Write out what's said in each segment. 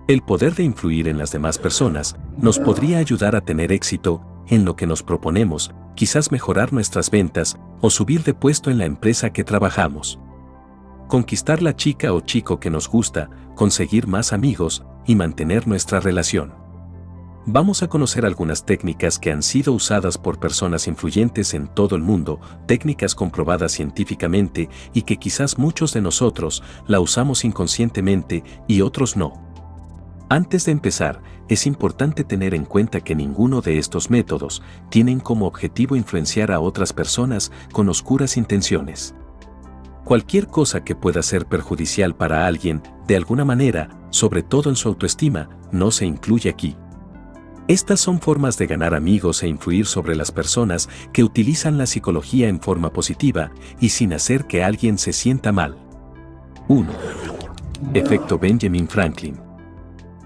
El poder de influir en las demás personas nos podría ayudar a tener éxito en lo que nos proponemos, quizás mejorar nuestras ventas o subir de puesto en la empresa que trabajamos. Conquistar la chica o chico que nos gusta, conseguir más amigos y mantener nuestra relación. Vamos a conocer algunas técnicas que han sido usadas por personas influyentes en todo el mundo, técnicas comprobadas científicamente y que quizás muchos de nosotros la usamos inconscientemente y otros no. Antes de empezar, es importante tener en cuenta que ninguno de estos métodos tienen como objetivo influenciar a otras personas con oscuras intenciones. Cualquier cosa que pueda ser perjudicial para alguien, de alguna manera, sobre todo en su autoestima, no se incluye aquí. Estas son formas de ganar amigos e influir sobre las personas que utilizan la psicología en forma positiva y sin hacer que alguien se sienta mal. 1. Efecto Benjamin Franklin.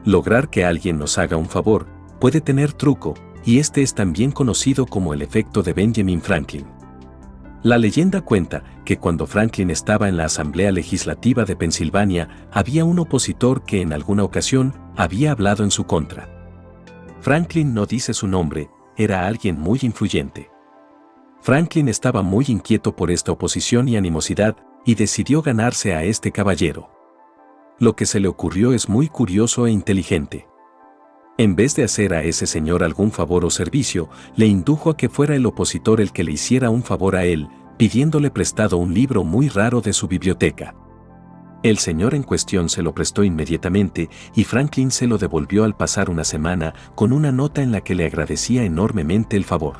Lograr que alguien nos haga un favor puede tener truco, y este es también conocido como el efecto de Benjamin Franklin. La leyenda cuenta que cuando Franklin estaba en la Asamblea Legislativa de Pensilvania, había un opositor que en alguna ocasión había hablado en su contra. Franklin no dice su nombre, era alguien muy influyente. Franklin estaba muy inquieto por esta oposición y animosidad, y decidió ganarse a este caballero. Lo que se le ocurrió es muy curioso e inteligente. En vez de hacer a ese señor algún favor o servicio, le indujo a que fuera el opositor el que le hiciera un favor a él, pidiéndole prestado un libro muy raro de su biblioteca. El señor en cuestión se lo prestó inmediatamente y Franklin se lo devolvió al pasar una semana con una nota en la que le agradecía enormemente el favor.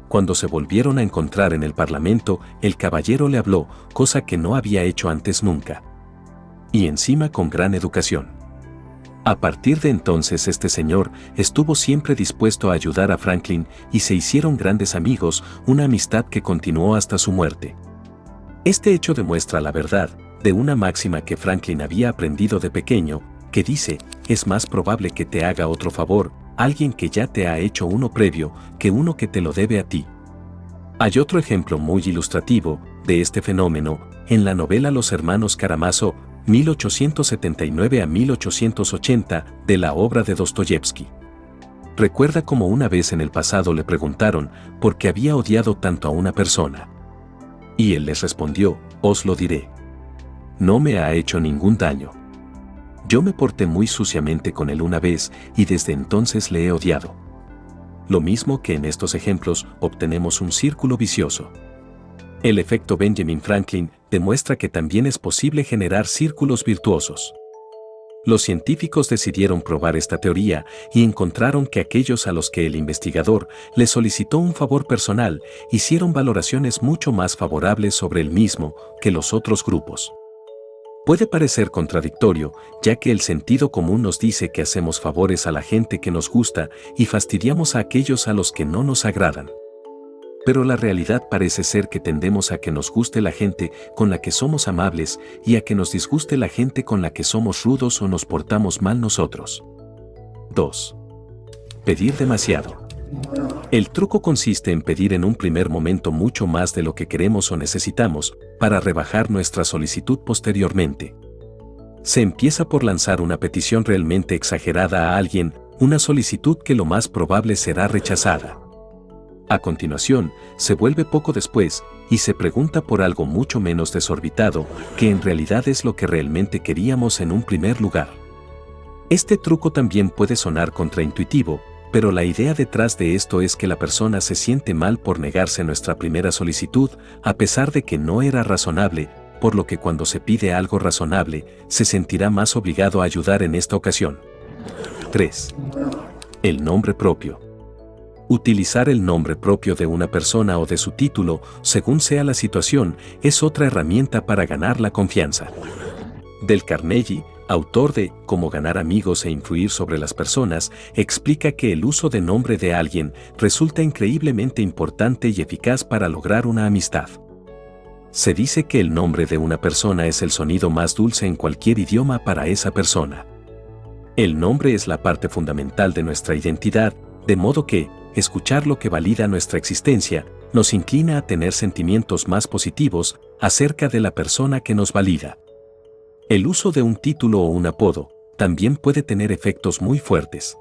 Cuando se volvieron a encontrar en el Parlamento, el caballero le habló, cosa que no había hecho antes nunca. Y encima con gran educación. A partir de entonces este señor estuvo siempre dispuesto a ayudar a Franklin y se hicieron grandes amigos, una amistad que continuó hasta su muerte. Este hecho demuestra la verdad de una máxima que Franklin había aprendido de pequeño, que dice, es más probable que te haga otro favor alguien que ya te ha hecho uno previo que uno que te lo debe a ti. Hay otro ejemplo muy ilustrativo de este fenómeno en la novela Los hermanos Karamazov, 1879 a 1880, de la obra de Dostoyevsky. Recuerda cómo una vez en el pasado le preguntaron por qué había odiado tanto a una persona. Y él les respondió, os lo diré. No me ha hecho ningún daño. Yo me porté muy suciamente con él una vez y desde entonces le he odiado. Lo mismo que en estos ejemplos obtenemos un círculo vicioso. El efecto Benjamin Franklin demuestra que también es posible generar círculos virtuosos. Los científicos decidieron probar esta teoría y encontraron que aquellos a los que el investigador le solicitó un favor personal hicieron valoraciones mucho más favorables sobre el mismo que los otros grupos. Puede parecer contradictorio, ya que el sentido común nos dice que hacemos favores a la gente que nos gusta y fastidiamos a aquellos a los que no nos agradan. Pero la realidad parece ser que tendemos a que nos guste la gente con la que somos amables y a que nos disguste la gente con la que somos rudos o nos portamos mal nosotros. 2. Pedir demasiado. El truco consiste en pedir en un primer momento mucho más de lo que queremos o necesitamos para rebajar nuestra solicitud posteriormente. Se empieza por lanzar una petición realmente exagerada a alguien, una solicitud que lo más probable será rechazada. A continuación, se vuelve poco después y se pregunta por algo mucho menos desorbitado, que en realidad es lo que realmente queríamos en un primer lugar. Este truco también puede sonar contraintuitivo, pero la idea detrás de esto es que la persona se siente mal por negarse nuestra primera solicitud, a pesar de que no era razonable, por lo que cuando se pide algo razonable, se sentirá más obligado a ayudar en esta ocasión. 3. El nombre propio. Utilizar el nombre propio de una persona o de su título, según sea la situación, es otra herramienta para ganar la confianza. Dale Carnegie, autor de Cómo ganar amigos e influir sobre las personas, explica que el uso de nombre de alguien resulta increíblemente importante y eficaz para lograr una amistad. Se dice que el nombre de una persona es el sonido más dulce en cualquier idioma para esa persona. El nombre es la parte fundamental de nuestra identidad, de modo que, escuchar lo que valida nuestra existencia, nos inclina a tener sentimientos más positivos acerca de la persona que nos valida. El uso de un título o un apodo también puede tener efectos muy fuertes.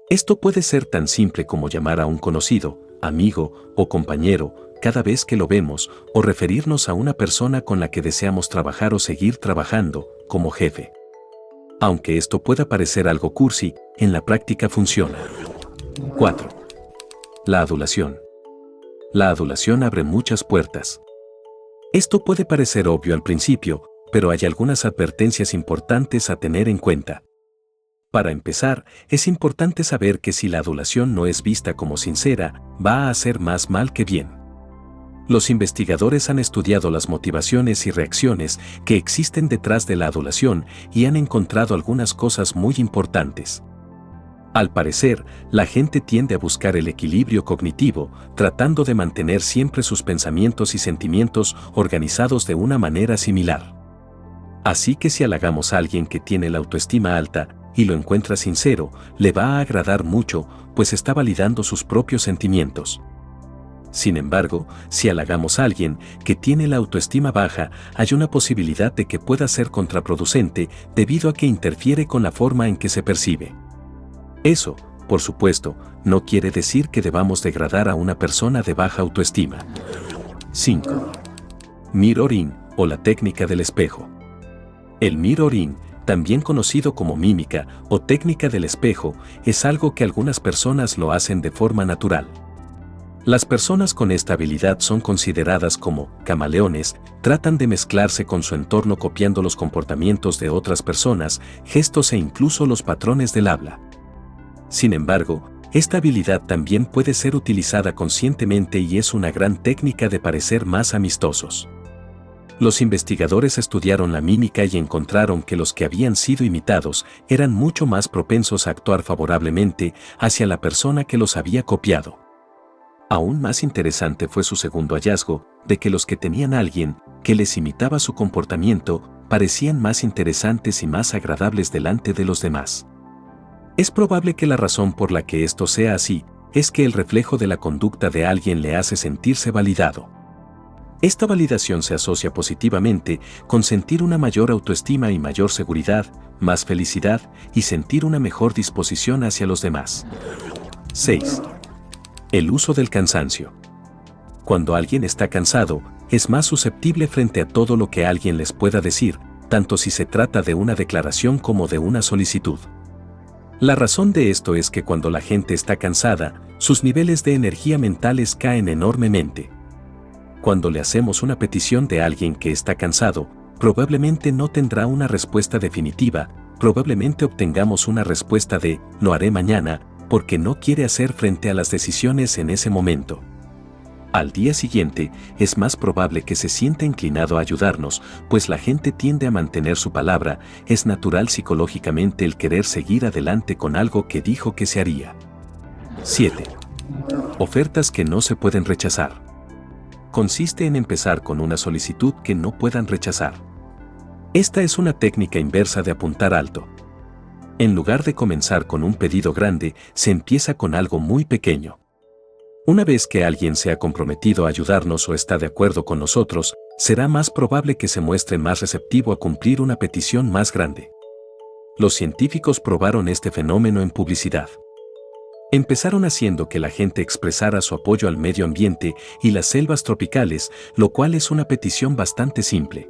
Esto puede ser tan simple como llamar a un conocido, amigo o compañero cada vez que lo vemos, o referirnos a una persona con la que deseamos trabajar o seguir trabajando, como jefe. Aunque esto pueda parecer algo cursi, en la práctica funciona. 4. La adulación. La adulación abre muchas puertas. Esto puede parecer obvio al principio, pero hay algunas advertencias importantes a tener en cuenta. Para empezar, es importante saber que si la adulación no es vista como sincera, va a hacer más mal que bien. Los investigadores han estudiado las motivaciones y reacciones que existen detrás de la adulación y han encontrado algunas cosas muy importantes. Al parecer, la gente tiende a buscar el equilibrio cognitivo, tratando de mantener siempre sus pensamientos y sentimientos organizados de una manera similar. Así que si halagamos a alguien que tiene la autoestima alta y lo encuentra sincero, le va a agradar mucho, pues está validando sus propios sentimientos. Sin embargo, si halagamos a alguien que tiene la autoestima baja, hay una posibilidad de que pueda ser contraproducente debido a que interfiere con la forma en que se percibe. Eso, por supuesto, no quiere decir que debamos degradar a una persona de baja autoestima. 5. Mirroring, o la técnica del espejo. El mirroring, también conocido como mímica o técnica del espejo, es algo que algunas personas lo hacen de forma natural. Las personas con esta habilidad son consideradas como camaleones, tratan de mezclarse con su entorno copiando los comportamientos de otras personas, gestos e incluso los patrones del habla. Sin embargo, esta habilidad también puede ser utilizada conscientemente y es una gran técnica de parecer más amistosos. Los investigadores estudiaron la mímica y encontraron que los que habían sido imitados eran mucho más propensos a actuar favorablemente hacia la persona que los había copiado. Aún más interesante fue su segundo hallazgo, de que los que tenían a alguien que les imitaba su comportamiento parecían más interesantes y más agradables delante de los demás. Es probable que la razón por la que esto sea así es que el reflejo de la conducta de alguien le hace sentirse validado. Esta validación se asocia positivamente con sentir una mayor autoestima y mayor seguridad, más felicidad y sentir una mejor disposición hacia los demás. 6. El uso del cansancio. Cuando alguien está cansado, es más susceptible frente a todo lo que alguien les pueda decir, tanto si se trata de una declaración como de una solicitud. La razón de esto es que cuando la gente está cansada, sus niveles de energía mentales caen enormemente. Cuando le hacemos una petición de alguien que está cansado, probablemente no tendrá una respuesta definitiva, probablemente obtengamos una respuesta de «lo haré mañana», porque no quiere hacer frente a las decisiones en ese momento. Al día siguiente, es más probable que se sienta inclinado a ayudarnos, pues la gente tiende a mantener su palabra, es natural psicológicamente el querer seguir adelante con algo que dijo que se haría. 7. Ofertas que no se pueden rechazar. Consiste en empezar con una solicitud que no puedan rechazar. Esta es una técnica inversa de apuntar alto. En lugar de comenzar con un pedido grande, se empieza con algo muy pequeño. Una vez que alguien se ha comprometido a ayudarnos o está de acuerdo con nosotros, será más probable que se muestre más receptivo a cumplir una petición más grande. Los científicos probaron este fenómeno en publicidad. Empezaron haciendo que la gente expresara su apoyo al medio ambiente y las selvas tropicales, lo cual es una petición bastante simple.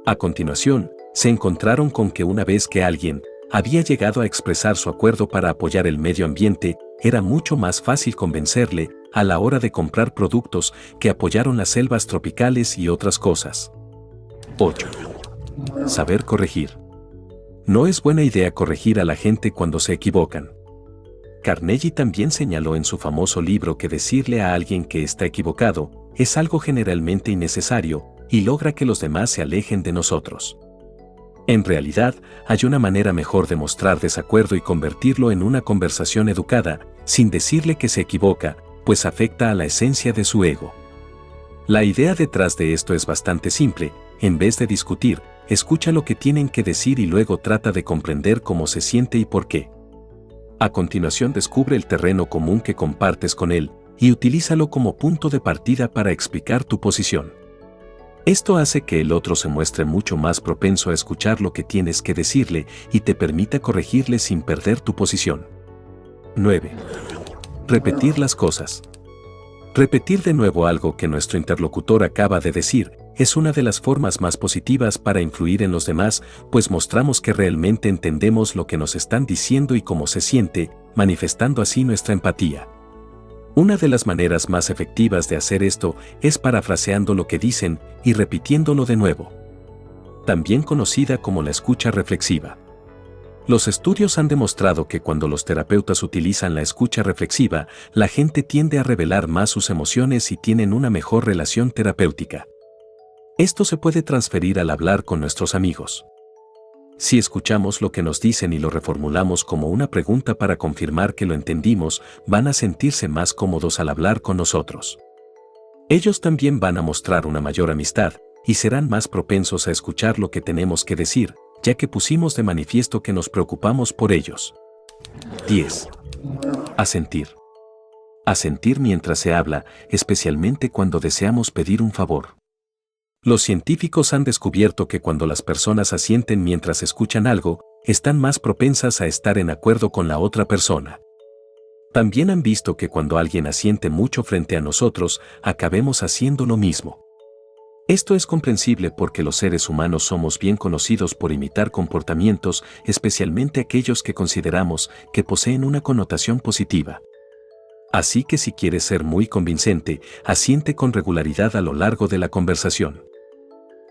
A continuación, se encontraron con que una vez que alguien había llegado a expresar su acuerdo para apoyar el medio ambiente, era mucho más fácil convencerle a la hora de comprar productos que apoyaron las selvas tropicales y otras cosas. 8. Saber corregir. No es buena idea corregir a la gente cuando se equivocan. Carnegie también señaló en su famoso libro que decirle a alguien que está equivocado es algo generalmente innecesario y logra que los demás se alejen de nosotros. En realidad, hay una manera mejor de mostrar desacuerdo y convertirlo en una conversación educada, sin decirle que se equivoca, pues afecta a la esencia de su ego. La idea detrás de esto es bastante simple: en vez de discutir, escucha lo que tienen que decir y luego trata de comprender cómo se siente y por qué. A continuación descubre el terreno común que compartes con él y utilízalo como punto de partida para explicar tu posición. Esto hace que el otro se muestre mucho más propenso a escuchar lo que tienes que decirle y te permita corregirle sin perder tu posición. 9. Repetir las cosas. Repetir de nuevo algo que nuestro interlocutor acaba de decir es una de las formas más positivas para influir en los demás, pues mostramos que realmente entendemos lo que nos están diciendo y cómo se siente, manifestando así nuestra empatía. Una de las maneras más efectivas de hacer esto es parafraseando lo que dicen y repitiéndolo de nuevo. También conocida como la escucha reflexiva. Los estudios han demostrado que cuando los terapeutas utilizan la escucha reflexiva, la gente tiende a revelar más sus emociones y tienen una mejor relación terapéutica. Esto se puede transferir al hablar con nuestros amigos. Si escuchamos lo que nos dicen y lo reformulamos como una pregunta para confirmar que lo entendimos, van a sentirse más cómodos al hablar con nosotros. Ellos también van a mostrar una mayor amistad y serán más propensos a escuchar lo que tenemos que decir, ya que pusimos de manifiesto que nos preocupamos por ellos. 10. Asentir. Asentir mientras se habla, especialmente cuando deseamos pedir un favor. Los científicos han descubierto que cuando las personas asienten mientras escuchan algo, están más propensas a estar en acuerdo con la otra persona. También han visto que cuando alguien asiente mucho frente a nosotros, acabemos haciendo lo mismo. Esto es comprensible porque los seres humanos somos bien conocidos por imitar comportamientos, especialmente aquellos que consideramos que poseen una connotación positiva. Así que si quieres ser muy convincente, asiente con regularidad a lo largo de la conversación.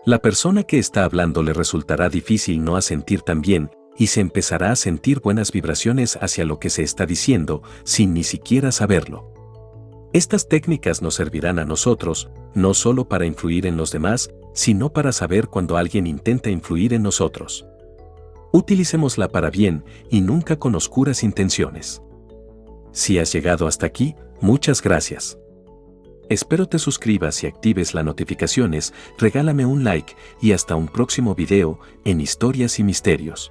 La persona que está hablando le resultará difícil no asentir también, y se empezará a sentir buenas vibraciones hacia lo que se está diciendo, sin ni siquiera saberlo. Estas técnicas nos servirán a nosotros, no solo para influir en los demás, sino para saber cuando alguien intenta influir en nosotros. Utilicémosla para bien y nunca con oscuras intenciones. Si has llegado hasta aquí, muchas gracias. Espero te suscribas y actives las notificaciones, regálame un like y hasta un próximo video en Historias y Misterios.